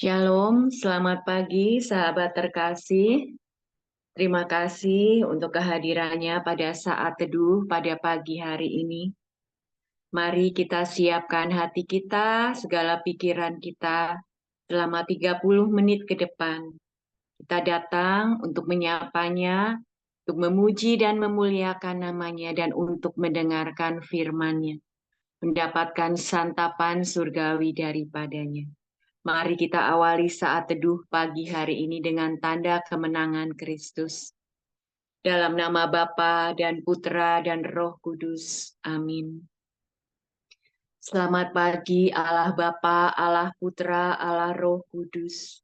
Shalom, selamat pagi sahabat terkasih. Terima kasih untuk kehadirannya pada saat teduh pada pagi hari ini. Mari kita siapkan hati kita, segala pikiran kita selama 30 menit ke depan. Kita datang untuk menyapanya, untuk memuji dan memuliakan namanya, dan untuk mendengarkan firman-Nya, mendapatkan santapan surgawi daripadanya. Mari kita awali saat teduh pagi hari ini dengan tanda kemenangan Kristus. Dalam nama Bapa dan Putra dan Roh Kudus. Amin. Selamat pagi Allah Bapa, Allah Putra, Allah Roh Kudus.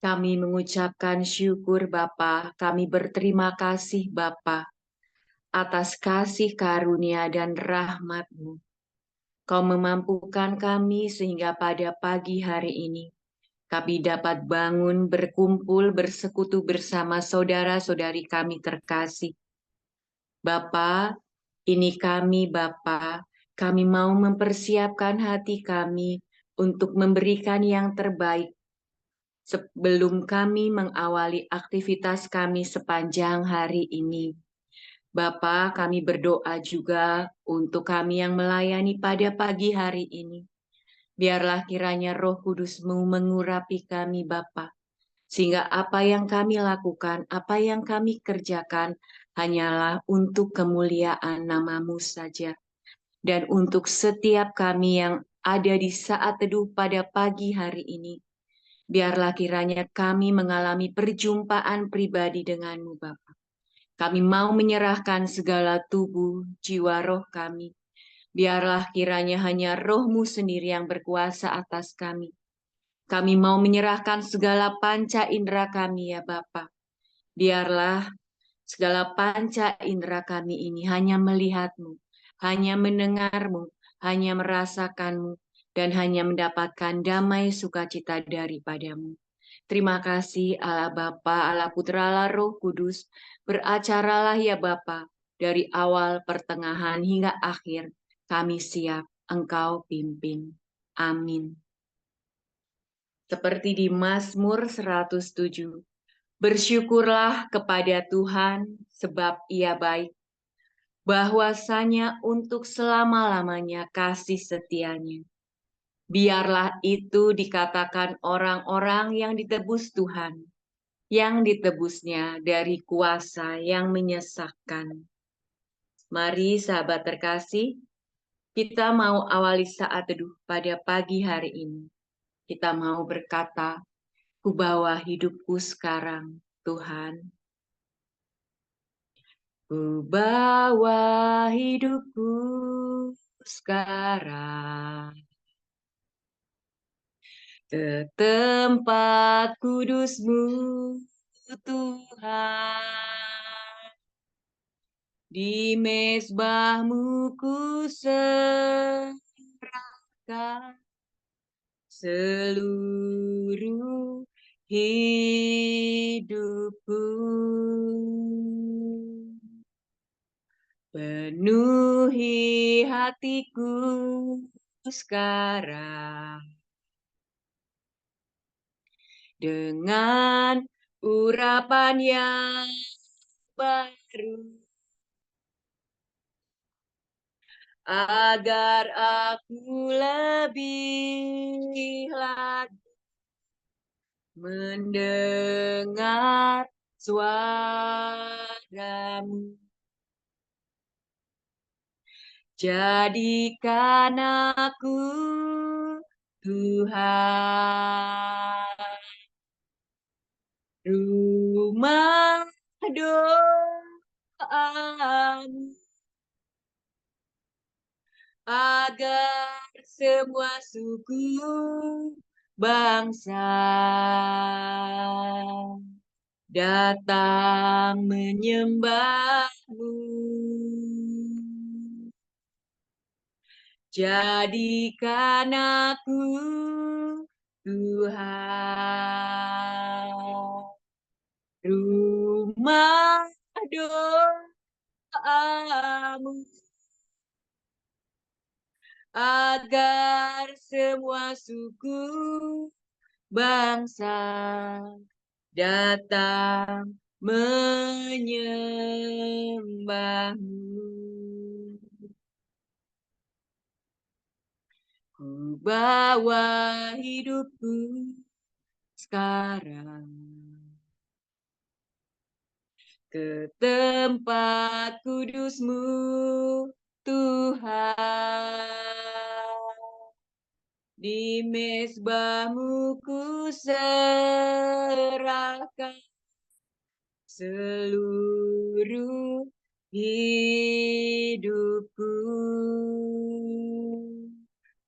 Kami mengucapkan syukur Bapa, kami berterima kasih Bapa atas kasih karunia dan rahmat-Mu. Kau memampukan kami sehingga pada pagi hari ini kami dapat bangun, berkumpul, bersekutu bersama saudara-saudari kami terkasih. Bapa, ini kami Bapa, kami mau mempersiapkan hati kami untuk memberikan yang terbaik sebelum kami mengawali aktivitas kami sepanjang hari ini. Bapa, kami berdoa juga untuk kami yang melayani pada pagi hari ini. Biarlah kiranya Roh Kudus-Mu mengurapi kami Bapa, sehingga apa yang kami lakukan, apa yang kami kerjakan hanyalah untuk kemuliaan nama-Mu saja. Dan untuk setiap kami yang ada di saat teduh pada pagi hari ini, biarlah kiranya kami mengalami perjumpaan pribadi dengan-Mu Bapa. Kami mau menyerahkan segala tubuh, jiwa, roh kami. Biarlah kiranya hanya Roh-Mu sendiri yang berkuasa atas kami. Kami mau menyerahkan segala panca indera kami ya Bapa. Biarlah segala panca indera kami ini hanya melihat-Mu, hanya mendengar-Mu, hanya merasakan-Mu, dan hanya mendapatkan damai sukacita daripada-Mu. Terima kasih Allah Bapa, Allah Putra, Allah Roh Kudus. Beracaralah ya Bapa, dari awal, pertengahan, hingga akhir. Kami siap, Engkau pimpin. Amin. Seperti di Mazmur 107. Bersyukurlah kepada Tuhan sebab Ia baik, bahwasanya untuk selama-lamanya kasih setianya. Biarlah itu dikatakan orang-orang yang ditebus Tuhan, yang ditebusnya dari kuasa yang menyesakkan. Mari sahabat terkasih, kita mau awali saat teduh pada pagi hari ini. Kita mau berkata, ku bawa hidupku sekarang, Tuhan. Ku bawa hidupku sekarang ke tempat kudus-Mu, Tuhan. Di mezbah-Mu ku serahkan seluruh hidupku. Penuhi hatiku sekarang dengan urapan yang baru, agar aku lebih lagi mendengar suara-Mu. Jadikan aku, Tuhan, rumah doa-Mu, agar semua suku bangsa datang menyembah-Mu. Jadikan aku, Tuhan, rumah doa-Mu, agar semua suku bangsa datang menyembahmu. Ku bawa hidupku sekarang ke tempat kudus-Mu, Tuhan. Di mezbah-Mu ku serahkan seluruh hidupku.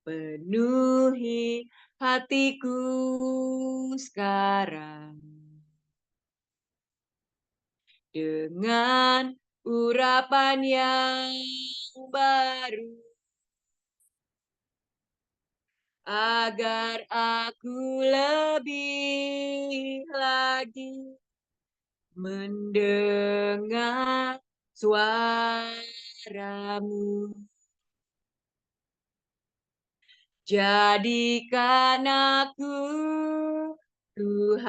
Penuhi hatiku sekarang dengan urapan yang baru, agar aku lebih lagi mendengar suara-Mu. Jadikan aku, Tuhan,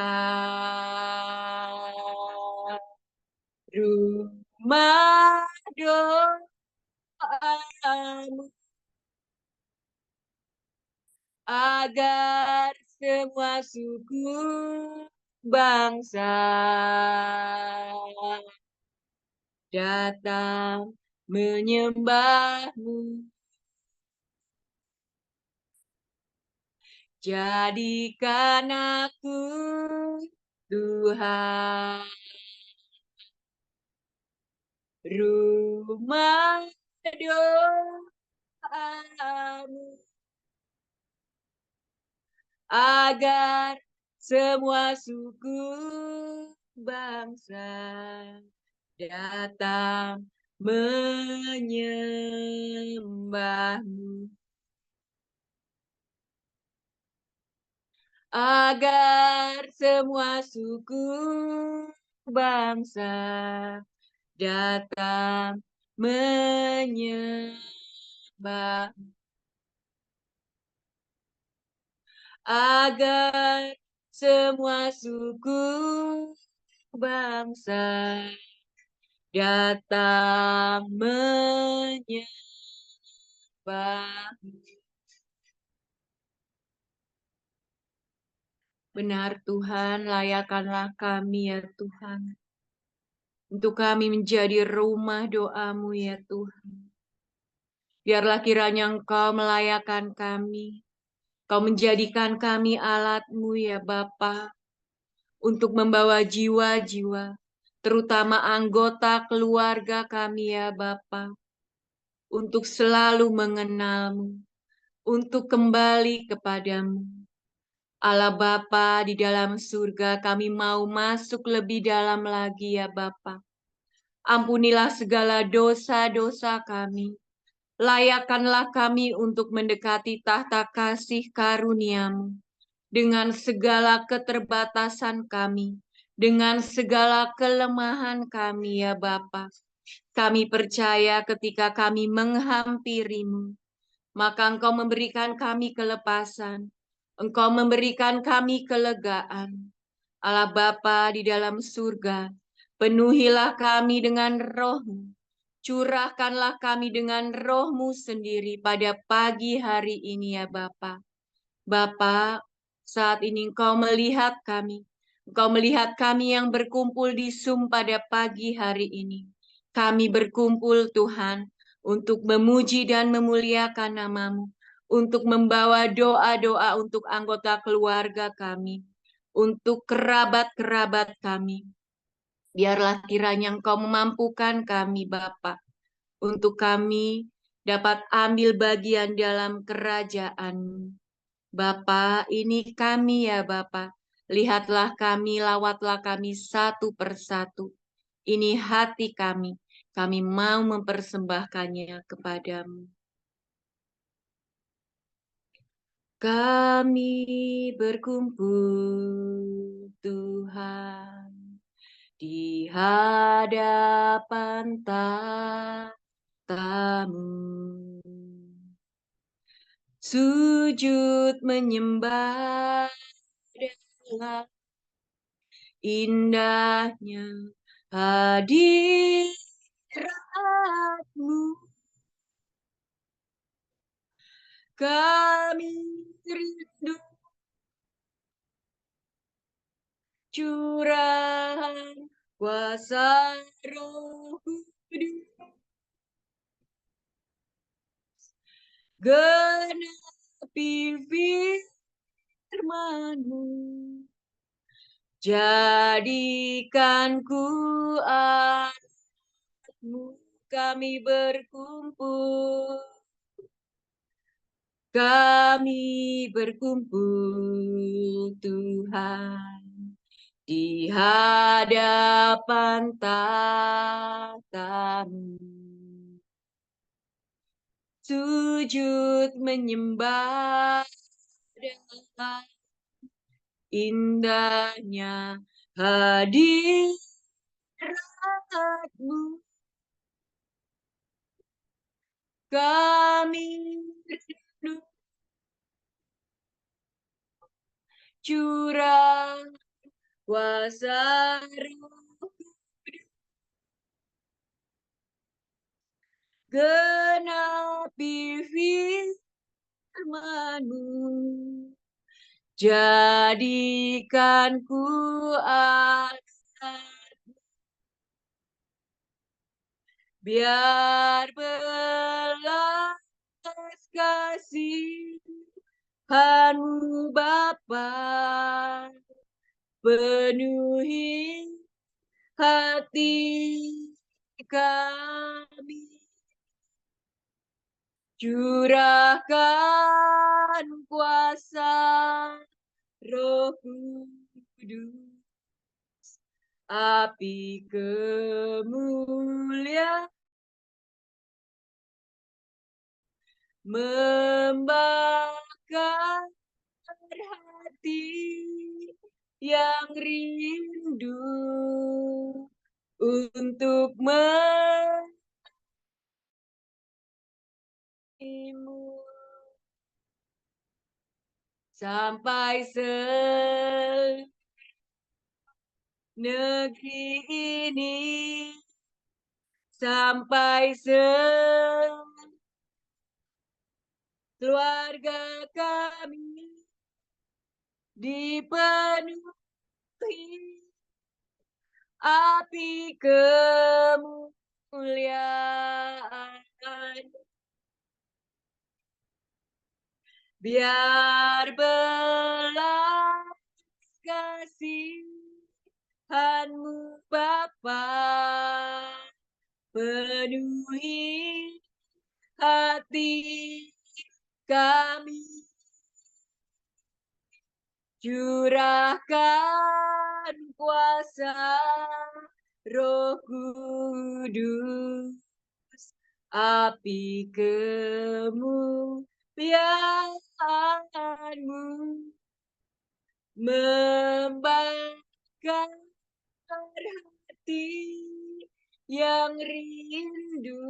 rumah doa-Mu, agar semua suku bangsa datang menyembah-Mu. Jadikan aku, Tuhan, rumah doa-Mu, agar semua suku bangsa datang menyembah-Mu, agar semua suku bangsa datang menyembah, agar semua suku bangsa datang menyembah. Benar Tuhan, layakkanlah kami ya Tuhan, untuk kami menjadi rumah doa-Mu ya Tuhan. Biarlah kiranya Engkau melayakkan kami, Kau menjadikan kami alat-Mu ya Bapa, untuk membawa jiwa-jiwa, terutama anggota keluarga kami ya Bapa, untuk selalu mengenal-Mu, untuk kembali kepadamu. Allah Bapa di dalam surga, kami mau masuk lebih dalam lagi ya Bapa. Ampunilah segala dosa-dosa kami. Layakkanlah kami untuk mendekati tahta kasih karunia-Mu dengan segala keterbatasan kami, dengan segala kelemahan kami ya Bapa. Kami percaya ketika kami menghampiri-Mu, maka Engkau memberikan kami kelepasan, Engkau memberikan kami kelegaan. Allah Bapa di dalam surga, penuhilah kami dengan Roh-Mu, curahkanlah kami dengan Roh-Mu sendiri pada pagi hari ini ya Bapa. Bapa, saat ini Engkau melihat kami. Engkau melihat kami yang berkumpul di Zoom pada pagi hari ini. Kami berkumpul Tuhan untuk memuji dan memuliakan nama-Mu, untuk membawa doa-doa untuk anggota keluarga kami, untuk kerabat-kerabat kami. Biarlah kiranya Engkau memampukan kami Bapa, untuk kami dapat ambil bagian dalam kerajaan-Mu. Bapa, ini kami ya Bapa. Lihatlah kami, lawatlah kami satu persatu. Ini hati kami. Kami mau mempersembahkannya kepadamu. Kami berkumpul Tuhan di hadapan tahta-Mu. Sujud menyembah indahnya hadiratmu, kami rindu curahan kuasa Roh Kudus, genapi firman-Mu, jadikan ku anak-Mu, kami berkumpul Tuhan di hadapan tahta-Mu, sujud menyembah dengan indahnya hadirat-Mu, kami rindu curah kuasa Roh, genapi firman-Mu, jadikan ku anak, biar belas kasihan-Mu Bapa penuhi hati kami, curahkan kuasa Roh Kudus, api kemuliaan membakar hati yang rindu untuk mengimu, sampai negeri ini, sampai keluarga kami dipenuhi api kemuliaan, biar belas kasihan-Mu Bapa penuhi hati kami, curahkan kuasa Roh Kudus, api kemuliaan-Mu membakar hati yang rindu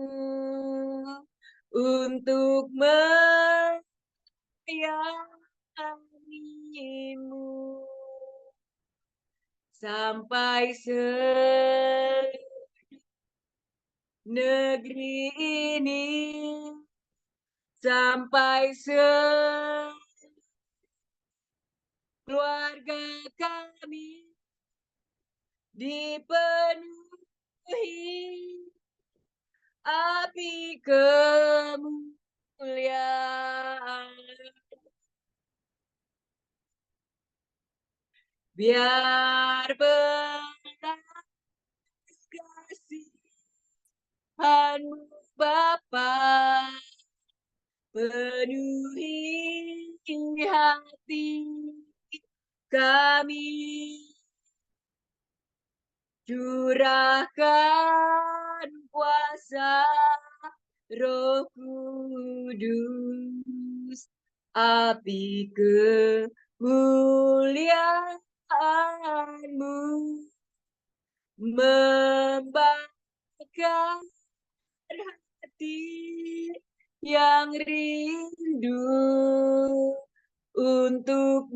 untuk menyayangi-Mu, sampai negeri ini, sampai keluarga kami dipenuhi api kemuliaan, biar belas kasihan-Mu Bapa penuhi hati kami, curahkan kuasa Roh Kudus, api kemuliaan-Mu membakar hati yang rindu untuk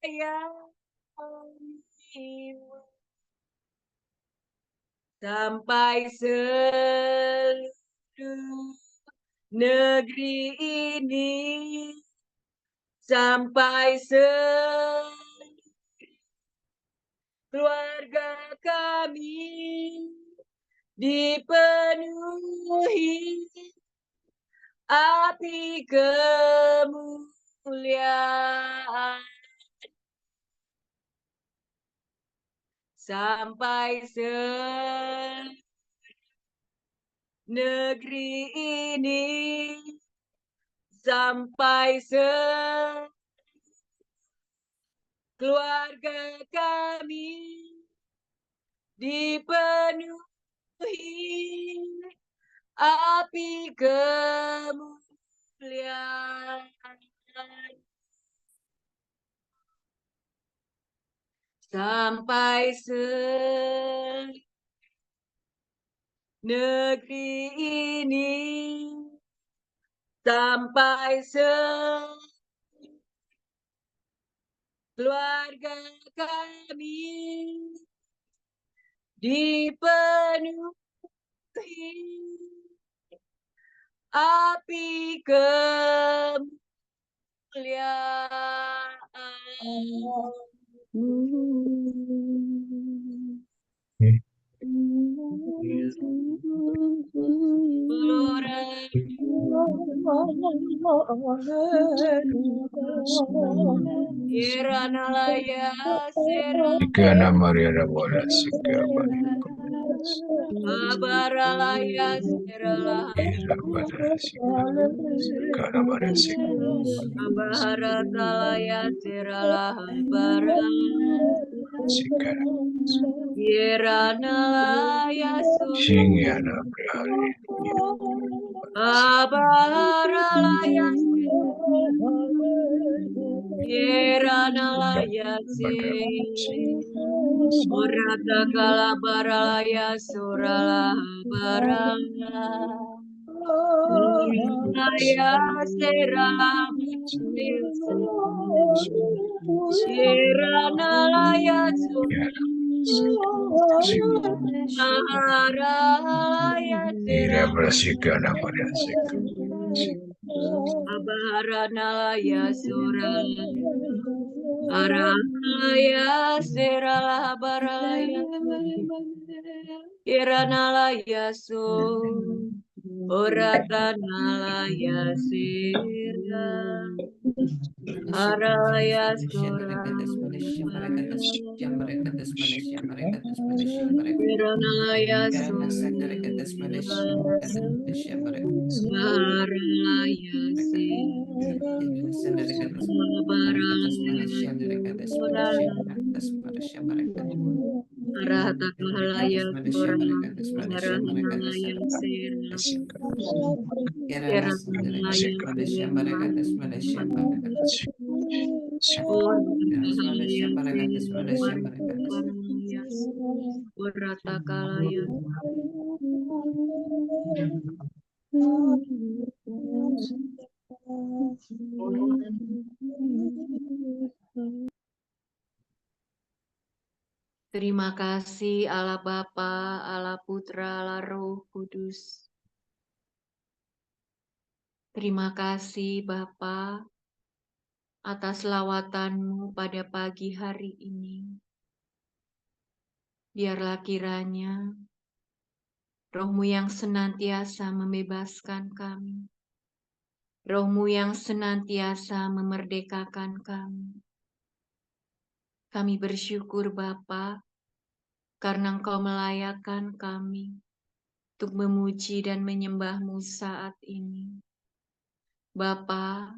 melayanimu sampai seluruh negeri ini, sampai keluarga kami dipenuhi api kemuliaan, sampai negeri ini, sampai keluarga kami dipenuhi api kemuliaan, sampai negeri ini, sampai keluarga kami dipenuhi api kemuliaan. Iranalaya Sikana Maria Bola Sikaba Abaralaya Serala Sikana Maria Abaharatalaya Serala Sikana Iranalaya Shingyana Brahari Abaralaya Iranalaya Orata Kalabaralaya Surala Barala Iranalaya Serala Iranalaya Maharaya Ira Serala Brasikana Maria Abaharanalaya Surala Aralaya Serala Baralaya Iranalaya Su Oratanalaya Sera Aralaya Sura Iranalaya Su Aralaya Sera Baralaya Arahata Kahalaya Sura Arahanalaya Sera Iranalaya Sera Terima kasih Allah Bapa, Allah Putra, Allah Roh Kudus. Terima kasih Bapa atas lawatan-Mu pada pagi hari ini. Biarlah kiranya Roh-Mu yang senantiasa membebaskan kami. Roh-Mu yang senantiasa memerdekakan kami. Kami bersyukur Bapa, karena Engkau melayakkan kami untuk memuji dan menyembah-Mu saat ini. Bapa,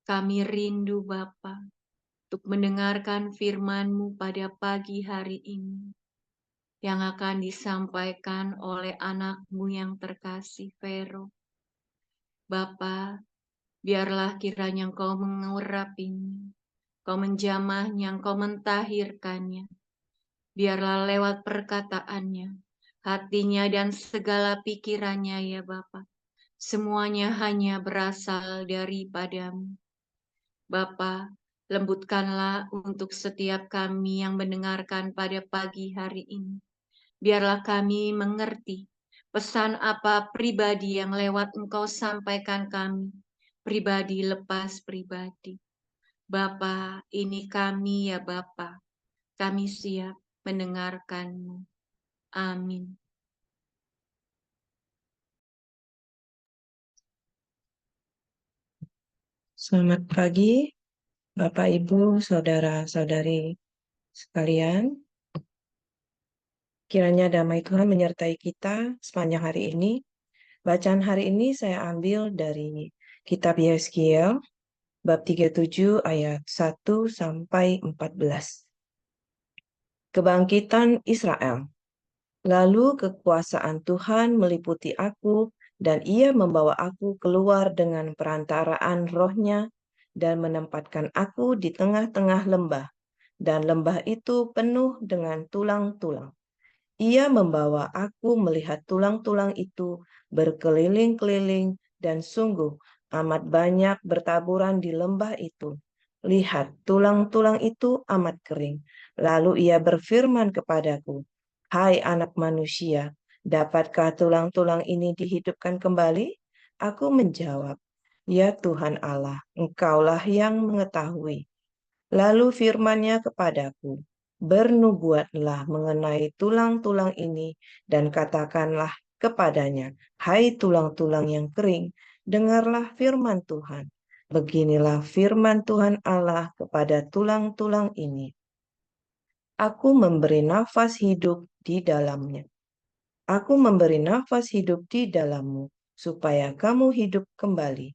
kami rindu Bapa untuk mendengarkan firman-Mu pada pagi hari ini yang akan disampaikan oleh anak-Mu yang terkasih Vero. Bapa, biarlah kiranya Engkau mengurapinya, Engkau menjamahnya, Engkau mentahirkannya. Biarlah lewat perkataannya, hatinya dan segala pikirannya ya Bapa, semuanya hanya berasal daripada-Mu. Bapa, Lembutkanlah untuk setiap kami yang mendengarkan pada pagi hari ini. Biarlah kami mengerti pesan apa pribadi yang lewat Engkau sampaikan kami, pribadi lepas pribadi. Bapa, ini kami ya Bapa, kami siap mendengarkan-Mu. Amin. Selamat pagi, Bapak, Ibu, Saudara-saudari sekalian. Kiranya damai Tuhan menyertai kita sepanjang hari ini. Bacaan hari ini saya ambil dari Kitab Yeskiel, bab 37 ayat 1 sampai 14. Kebangkitan Israel. Lalu kekuasaan Tuhan meliputi aku, dan Ia membawa aku keluar dengan perantaraan Roh-Nya dan menempatkan aku di tengah-tengah lembah, dan lembah itu penuh dengan tulang-tulang. Ia membawa aku melihat tulang-tulang itu berkeliling-keliling, dan sungguh amat banyak bertaburan di lembah itu. Lihat, tulang-tulang itu amat kering. Lalu ia berfirman kepadaku, "Hai anak manusia, dapatkah tulang-tulang ini dihidupkan kembali?" Aku menjawab, "Ya Tuhan Allah, Engkaulah yang mengetahui." Lalu firman-Nya kepadaku, "Bernubuatlah mengenai tulang-tulang ini dan katakanlah kepadanya, hai tulang-tulang yang kering, dengarlah firman Tuhan. Beginilah firman Tuhan Allah kepada tulang-tulang ini. Aku memberi nafas hidup di dalamnya. Aku memberi nafas hidup di dalammu, supaya kamu hidup kembali.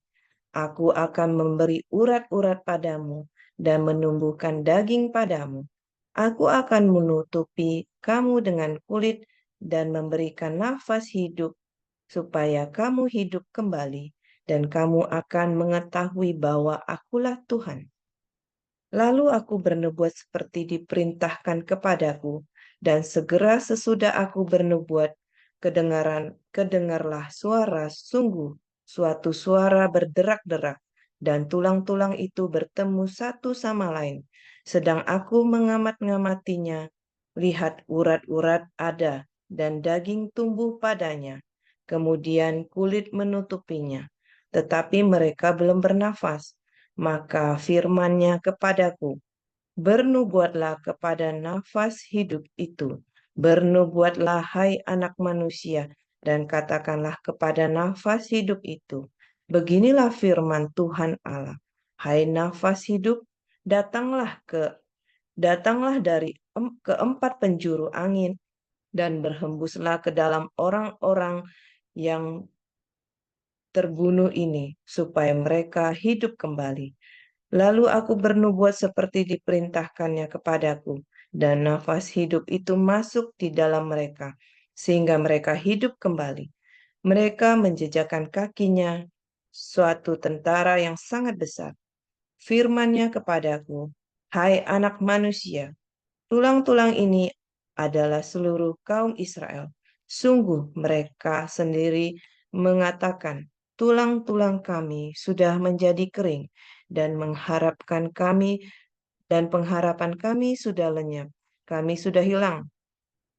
Aku akan memberi urat-urat padamu dan menumbuhkan daging padamu. Aku akan menutupi kamu dengan kulit dan memberikan nafas hidup supaya kamu hidup kembali, dan kamu akan mengetahui bahwa Akulah Tuhan. Lalu aku bernubuat seperti diperintahkan kepadaku, dan segera sesudah aku bernubuat, kedengarlah suara, sungguh suatu suara berderak-derak, dan tulang-tulang itu bertemu satu sama lain. Sedang aku mengamat-ngamatinya, lihat urat-urat ada, dan daging tumbuh padanya. Kemudian kulit menutupinya, tetapi mereka belum bernafas. Maka firman-Nya kepadaku, bernubuatlah kepada nafas hidup itu. Bernubuatlah, hai anak manusia, dan katakanlah kepada nafas hidup itu. Beginilah firman Tuhan Allah. Hai nafas hidup, datanglah dari keempat penjuru angin dan berhembuslah ke dalam orang-orang yang terbunuh ini, supaya mereka hidup kembali. Lalu aku bernubuat seperti diperintahkannya kepadaku, dan nafas hidup itu masuk di dalam mereka, sehingga mereka hidup kembali. Mereka menjejakkan kakinya, suatu tentara yang sangat besar. Firman-Nya kepadaku, hai anak manusia, tulang-tulang ini adalah seluruh kaum Israel. Sungguh mereka sendiri mengatakan, tulang-tulang kami sudah menjadi kering, dan pengharapan kami sudah lenyap. Kami sudah hilang.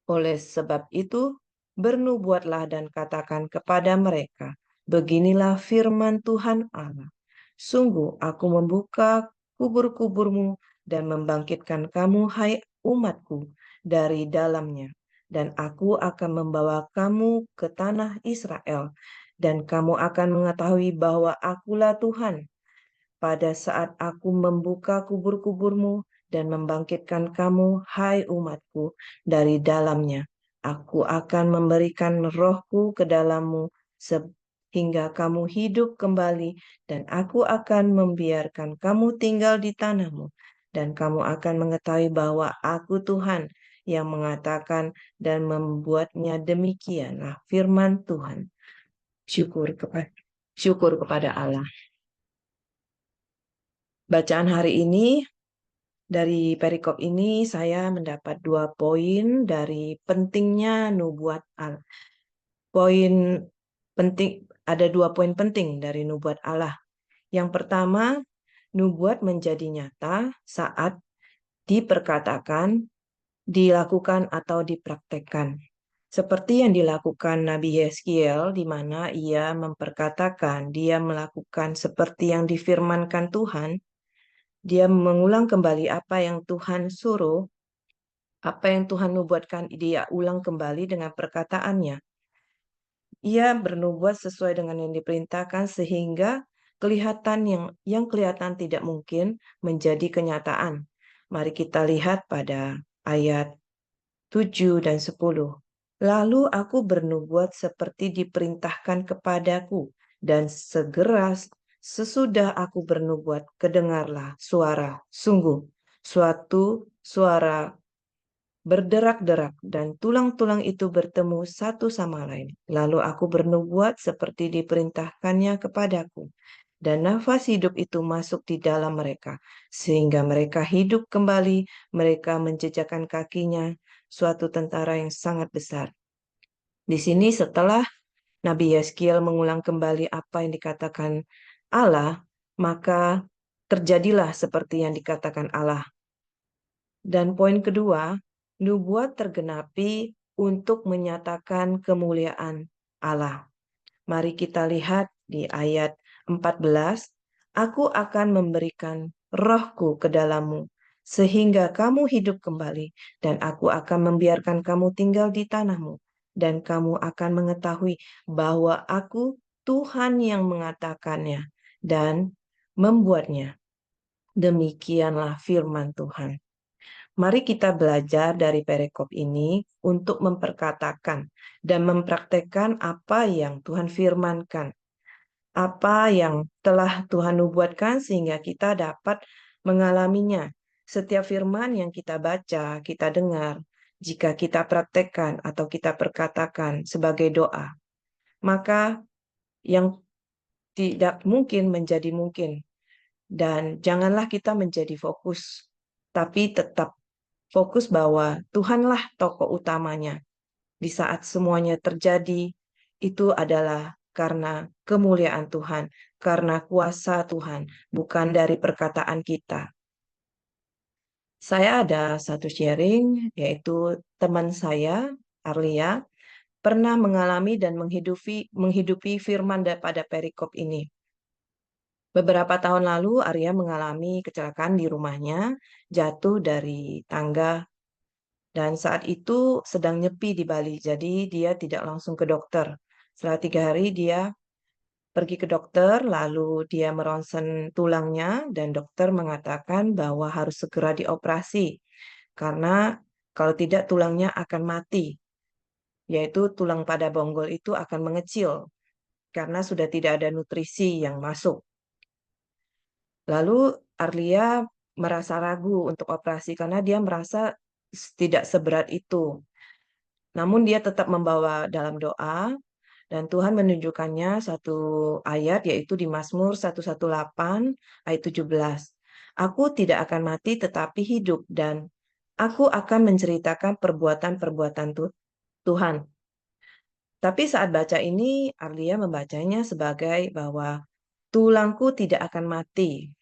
Oleh sebab itu, bernubuatlah dan katakan kepada mereka, beginilah firman Tuhan Allah. Sungguh aku membuka kubur-kuburmu dan membangkitkan kamu, hai umatku, dari dalamnya. Dan aku akan membawa kamu ke tanah Israel, dan kamu akan mengetahui bahwa Akulah Tuhan. Pada saat aku membuka kubur-kuburmu dan membangkitkan kamu, hai umatku, dari dalamnya, aku akan memberikan rohku ke dalammu sehingga kamu hidup kembali, dan aku akan membiarkan kamu tinggal di tanahmu, dan kamu akan mengetahui bahwa aku Tuhan yang mengatakan dan membuatnya demikian. Nah, firman Tuhan. Syukur kepada Allah. Bacaan hari ini dari perikop ini saya mendapat 2 poin dari pentingnya nubuat Allah. Ada 2 poin penting dari nubuat Allah. Yang pertama, Nubuat menjadi nyata saat diperkatakan, dilakukan, atau dipraktekkan. Seperti yang dilakukan Nabi Yeskiel, di mana ia memperkatakan, dia melakukan seperti yang difirmankan Tuhan, dia mengulang kembali apa yang Tuhan suruh, apa yang Tuhan nubuatkan, dia ulang kembali dengan perkataannya. Ia bernubuat sesuai dengan yang diperintahkan sehingga kelihatan yang kelihatan tidak mungkin menjadi kenyataan. Mari kita lihat pada ayat 7 dan 10. Lalu aku bernubuat seperti diperintahkan kepadaku, dan segera sesudah aku bernubuat, kedengarlah suara, sungguh, suatu suara berderak-derak, dan tulang-tulang itu bertemu satu sama lain. Lalu aku bernubuat seperti diperintahkannya kepadaku, dan nafas hidup itu masuk di dalam mereka, sehingga mereka hidup kembali, mereka menjejakkan kakinya, suatu tentara yang sangat besar. Di sini setelah Nabi Yeskiel mengulang kembali apa yang dikatakan Allah, maka terjadilah seperti yang dikatakan Allah. Dan poin kedua, nubuat tergenapi untuk menyatakan kemuliaan Allah. Mari kita lihat di ayat 14. Aku akan memberikan rohku ke dalammu, sehingga kamu hidup kembali, dan aku akan membiarkan kamu tinggal di tanahmu, dan kamu akan mengetahui bahwa aku Tuhan yang mengatakannya dan membuatnya. Demikianlah firman Tuhan. Mari kita belajar dari perikop ini untuk memperkatakan dan mempraktekkan apa yang Tuhan firmankan, apa yang telah Tuhan nubuatkan sehingga kita dapat mengalaminya. Setiap firman yang kita baca, kita dengar, jika kita praktekkan atau kita perkatakan sebagai doa, maka yang tidak mungkin menjadi mungkin. Dan janganlah kita menjadi fokus, tapi tetap fokus bahwa Tuhanlah tokoh utamanya. Di saat semuanya terjadi, itu adalah karena kemuliaan Tuhan, karena kuasa Tuhan, bukan dari perkataan kita. Saya ada satu sharing, yaitu teman saya, Arlia, pernah mengalami dan menghidupi firman pada perikop ini. Beberapa tahun lalu, Arya mengalami kecelakaan di rumahnya, jatuh dari tangga, dan saat itu sedang nyepi di Bali, jadi dia tidak langsung ke dokter. Setelah 3 hari, dia pergi ke dokter, lalu dia meronsen tulangnya, dan dokter mengatakan bahwa harus segera dioperasi, karena kalau tidak tulangnya akan mati, yaitu tulang pada bonggol itu akan mengecil, karena sudah tidak ada nutrisi yang masuk. Lalu Arlia merasa ragu untuk operasi karena dia merasa tidak seberat itu. Namun dia tetap membawa dalam doa dan Tuhan menunjukkannya satu ayat yaitu di Mazmur 118 ayat 17. Aku tidak akan mati tetapi hidup dan aku akan menceritakan perbuatan-perbuatan Tuhan. Tapi saat baca ini Arlia membacanya sebagai bahwa tulangku tidak akan mati.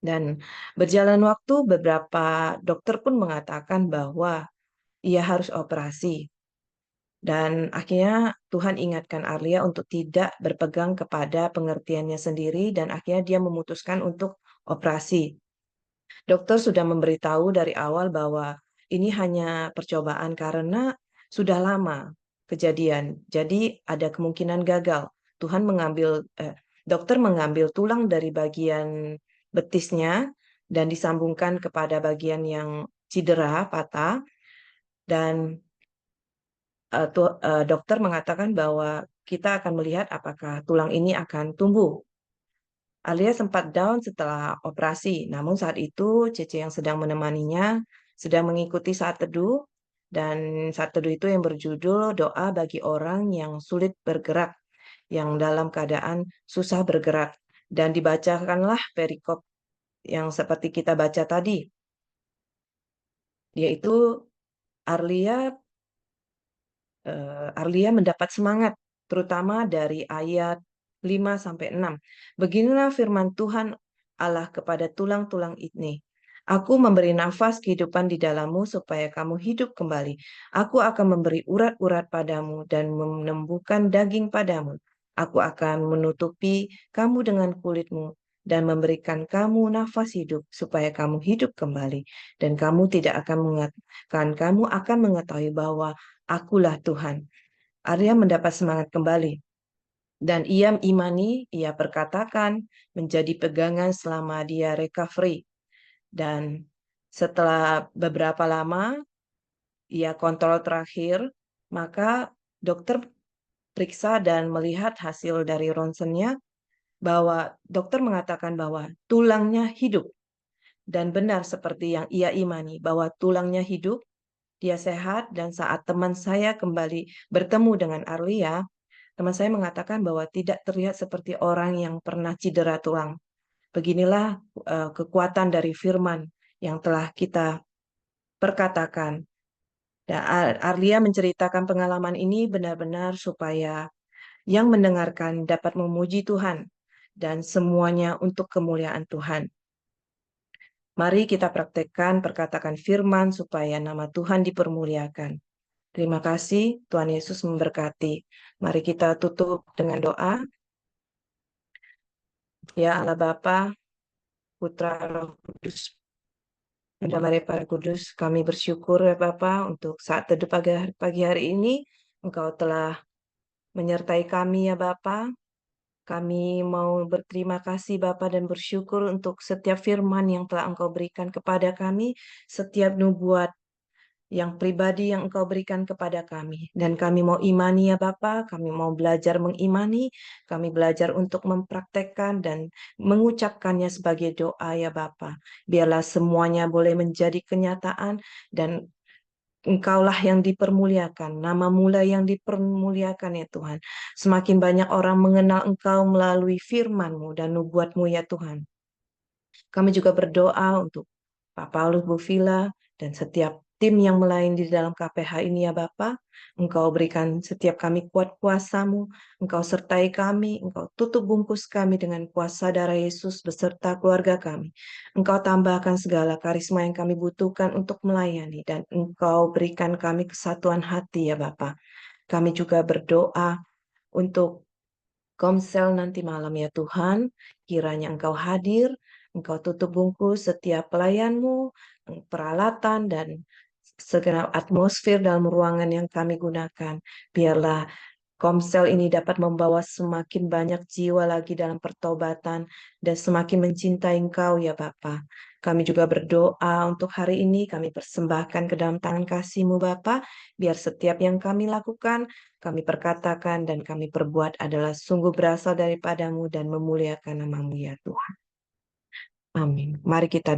Dan berjalan waktu, beberapa dokter pun mengatakan bahwa ia harus operasi. Dan akhirnya Tuhan ingatkan Arlia untuk tidak berpegang kepada pengertiannya sendiri dan akhirnya dia memutuskan untuk operasi. Dokter sudah memberitahu dari awal bahwa ini hanya percobaan karena sudah lama kejadian. Jadi ada kemungkinan gagal. Dokter mengambil tulang dari bagian betisnya dan disambungkan kepada bagian yang cedera, patah. Dan dokter mengatakan bahwa kita akan melihat apakah tulang ini akan tumbuh. Alia sempat down setelah operasi, namun saat itu Cece yang sedang menemaninya sedang mengikuti saat teduh, dan saat teduh itu yang berjudul Doa bagi Orang yang Sulit Bergerak, yang dalam keadaan susah bergerak. Dan dibacakanlah perikop yang seperti kita baca tadi, yaitu Arlia mendapat semangat, terutama dari ayat 5-6. Beginilah firman Tuhan Allah kepada tulang-tulang ini. Aku memberi nafas kehidupan di dalammu supaya kamu hidup kembali. Aku akan memberi urat-urat padamu dan menembuhkan daging padamu. Aku akan menutupi kamu dengan kulitmu dan memberikan kamu nafas hidup supaya kamu hidup kembali. Dan kamu tidak akan mengatakan, kamu akan mengetahui bahwa akulah Tuhan. Arya mendapat semangat kembali. Dan ia imani, ia perkatakan, menjadi pegangan selama dia recovery. Dan setelah beberapa lama, ia kontrol terakhir, maka dokter periksa dan melihat hasil dari ronsennya, bahwa dokter mengatakan bahwa tulangnya hidup. Dan benar seperti yang ia imani, bahwa tulangnya hidup, dia sehat, dan saat teman saya kembali bertemu dengan Arlia, teman saya mengatakan bahwa tidak terlihat seperti orang yang pernah cedera tulang. Beginilah kekuatan dari firman yang telah kita perkatakan. Dan Arlia menceritakan pengalaman ini benar-benar supaya yang mendengarkan dapat memuji Tuhan dan semuanya untuk kemuliaan Tuhan. Mari kita praktekkan perkataan firman supaya nama Tuhan dipermuliakan. Terima kasih, Tuhan Yesus memberkati. Mari kita tutup dengan doa. Ya Allah Bapa, Putra, Roh Kudus, Damai para Kudus, kami bersyukur ya Bapa untuk saat teduh pagi hari ini. Engkau telah menyertai kami ya Bapa. Kami mau berterima kasih Bapa dan bersyukur untuk setiap firman yang telah Engkau berikan kepada kami, setiap nubuat yang pribadi yang Engkau berikan kepada kami. Dan kami mau imani ya Bapa, kami mau belajar mengimani, kami belajar untuk mempraktekkan dan mengucapkannya sebagai doa ya Bapa. Biarlah semuanya boleh menjadi kenyataan dan Engkaulah yang dipermuliakan, nama-Mu lah yang dipermuliakan ya Tuhan. Semakin banyak orang mengenal Engkau melalui firman-Mu dan nubuat-Mu ya Tuhan. Kami juga berdoa untuk Pak Paulus, Bu Vila, dan setiap tim yang melayani di dalam KPH ini ya Bapa. Engkau berikan setiap kami kuat kuasa-Mu, Engkau sertai kami, Engkau tutup bungkus kami dengan kuasa darah Yesus beserta keluarga kami. Engkau tambahkan segala karisma yang kami butuhkan untuk melayani, dan Engkau berikan kami kesatuan hati ya Bapa. Kami juga berdoa untuk Komsel nanti malam ya Tuhan, kiranya Engkau hadir, Engkau tutup bungkus setiap pelayanmu, peralatan, dan segenap atmosfer dalam ruangan yang kami gunakan. Biarlah Komsel ini dapat membawa semakin banyak jiwa lagi dalam pertobatan dan semakin mencintai Engkau ya Bapa. Kami juga berdoa untuk hari ini, kami persembahkan ke dalam tangan kasih-Mu Bapa, biar setiap yang kami lakukan, kami perkatakan dan kami perbuat adalah sungguh berasal daripada-Mu dan memuliakan nama-Mu ya Tuhan. Amin. Mari kita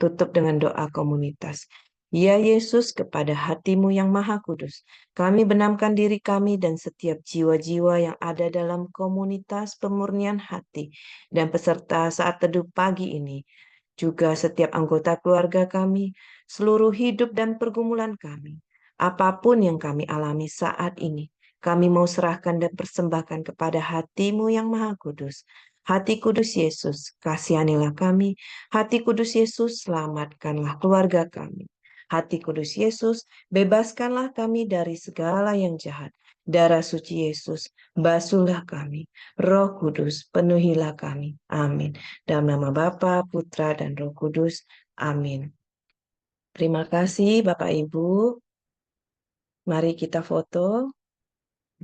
tutup dengan doa komunitas. Ya Yesus, kepada hati-Mu yang maha kudus, kami benamkan diri kami dan setiap jiwa-jiwa yang ada dalam komunitas pemurnian hati dan peserta saat teduh pagi ini. Juga setiap anggota keluarga kami, seluruh hidup dan pergumulan kami. Apapun yang kami alami saat ini, kami mau serahkan dan persembahkan kepada hati-Mu yang maha kudus. Hati kudus Yesus, kasihanilah kami. Hati kudus Yesus, selamatkanlah keluarga kami. Hati kudus Yesus, bebaskanlah kami dari segala yang jahat. Darah suci Yesus, basuhlah kami. Roh Kudus, penuhilah kami. Amin. Dalam nama Bapa, Putra, dan Roh Kudus. Amin. Terima kasih Bapak Ibu. Mari kita foto.